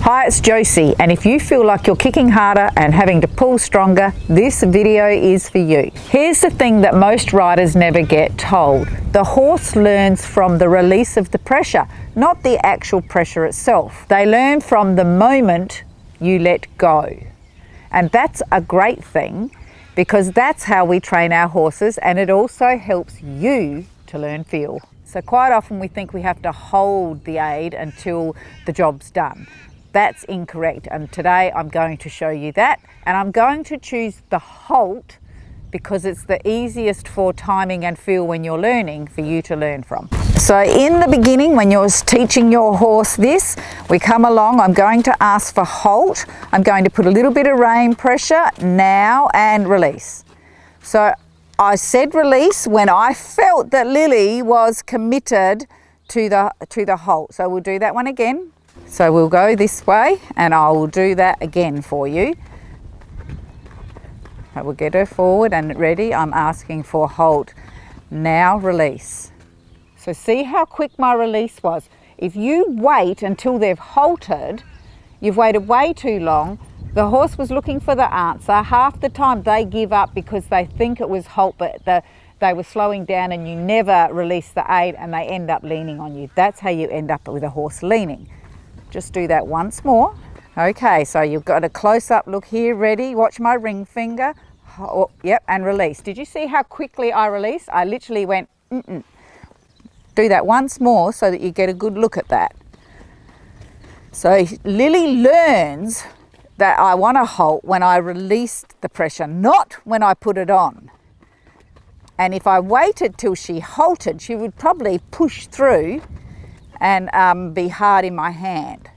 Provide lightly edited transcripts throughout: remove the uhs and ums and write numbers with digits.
Hi, it's Josie, and if you feel like you're kicking harder and having to pull stronger, this video is for you. Here's the thing that most riders never get told. The horse learns from the release of the pressure, not the actual pressure itself. They learn from the moment you let go. And that's a great thing because that's how we train our horses, and it also helps you to learn feel. So quite often we think we have to hold the aid until the job's done. That's incorrect, and today I'm going to show you that, and I'm going to choose the halt because it's the easiest for timing and feel when you're learning for you to learn from. So in the beginning, when you're teaching your horse this, we come along, I'm going to ask for halt. I'm going to put a little bit of rein pressure now and release. So I said release when I felt that Lily was committed to the halt. So we'll do that one again. So we'll go this way and I will do that again for you. I will get her forward and ready. I'm asking for halt. Now release. So see how quick my release was. If you wait until they've halted, you've waited way too long. The horse was looking for the answer. Half the time they give up because they think it was halt, but they were slowing down and you never release the aid and they end up leaning on you. That's how you end up with a horse leaning. Just do that once more. Okay, so you've got a close-up look here, ready. Watch my ring finger. Oh, yep, and release. Did you see how quickly I released? I literally went, Do that once more so that you get a good look at that. So Lily learns that I want to halt when I released the pressure, not when I put it on. And if I waited till she halted, she would probably push through and be hard in my hand.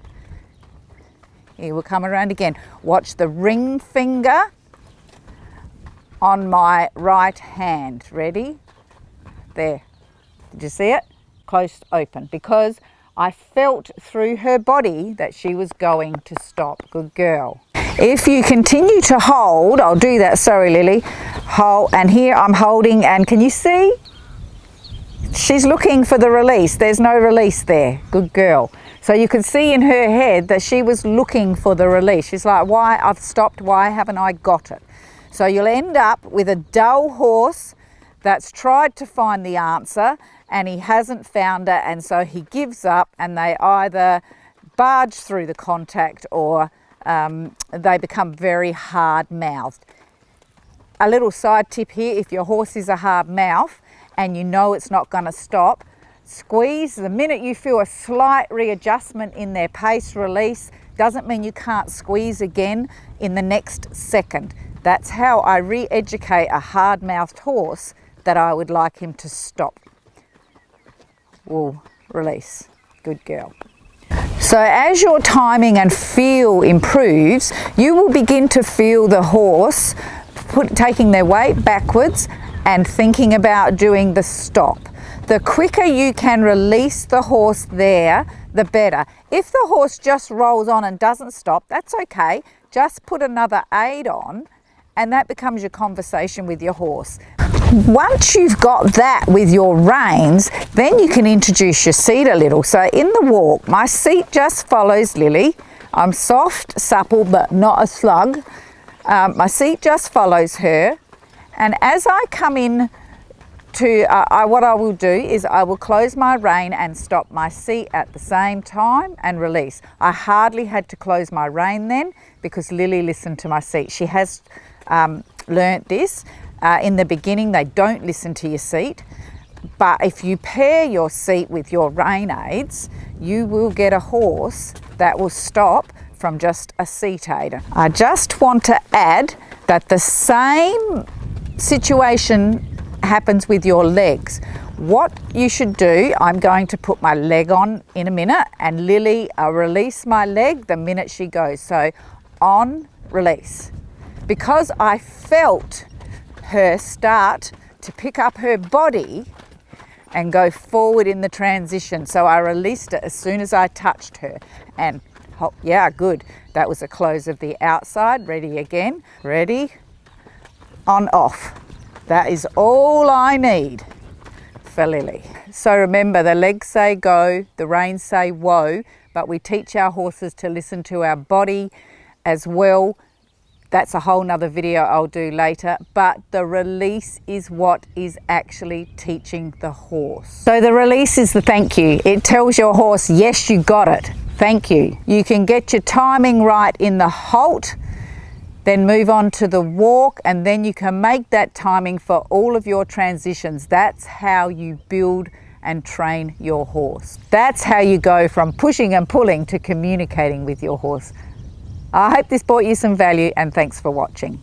Here we'll come around again. Watch the ring finger on my right hand. Ready? There. Did you see it? Close open. Because I felt through her body that she was going to stop. Good girl. If you continue to hold, I'll do that, sorry Lily. Hold, and here I'm holding, and can you see? She's looking for the release. There's no release there. Good girl. So you can see in her head that she was looking for the release. She's like, why? I've stopped. Why haven't I got it? So you'll end up with a dull horse that's tried to find the answer and he hasn't found it, and so he gives up and they either barge through the contact or they become very hard-mouthed. A little side tip here, if your horse is a hard mouth, and you know it's not going to stop, squeeze. The minute you feel a slight readjustment in their pace release, doesn't mean you can't squeeze again in the next second. That's how I re-educate a hard-mouthed horse that I would like him to stop. We'll release. Good girl. So as your timing and feel improves, you will begin to feel the horse taking their weight backwards and thinking about doing the stop. The quicker you can release the horse there, the better. If the horse just rolls on and doesn't stop, that's okay. Just put another aid on and that becomes your conversation with your horse. Once you've got that with your reins, then you can introduce your seat a little. So in the walk, my seat just follows Lily. I'm soft, supple, but not a slug. My seat just follows her. And as I come in to, what I will do is I will close my rein and stop my seat at the same time and release. I hardly had to close my rein then because Lily listened to my seat. She has learnt this. In the beginning, they don't listen to your seat. But if you pair your seat with your rein aids, you will get a horse that will stop from just a seat aid. I just want to add that the same situation happens with your legs. What you should do, I'm going to put my leg on in a minute, and Lily, I'll release my leg the minute she goes. So on, release. Because I felt her start to pick up her body and go forward in the transition. So I released it as soon as I touched her. And yeah, good. That was a close of the outside. Ready again. Ready. On, off. That is all I need for Lily. So remember, the legs say go, the reins say whoa, but we teach our horses to listen to our body as well. That's a whole nother video I'll do later, but the release is what is actually teaching the horse. So the release is the thank you. It tells your horse, yes, you got it. Thank you. You can get your timing right in the halt, then move on to the walk, and then you can make that timing for all of your transitions. That's how you build and train your horse. That's how you go from pushing and pulling to communicating with your horse. I hope this brought you some value, and thanks for watching.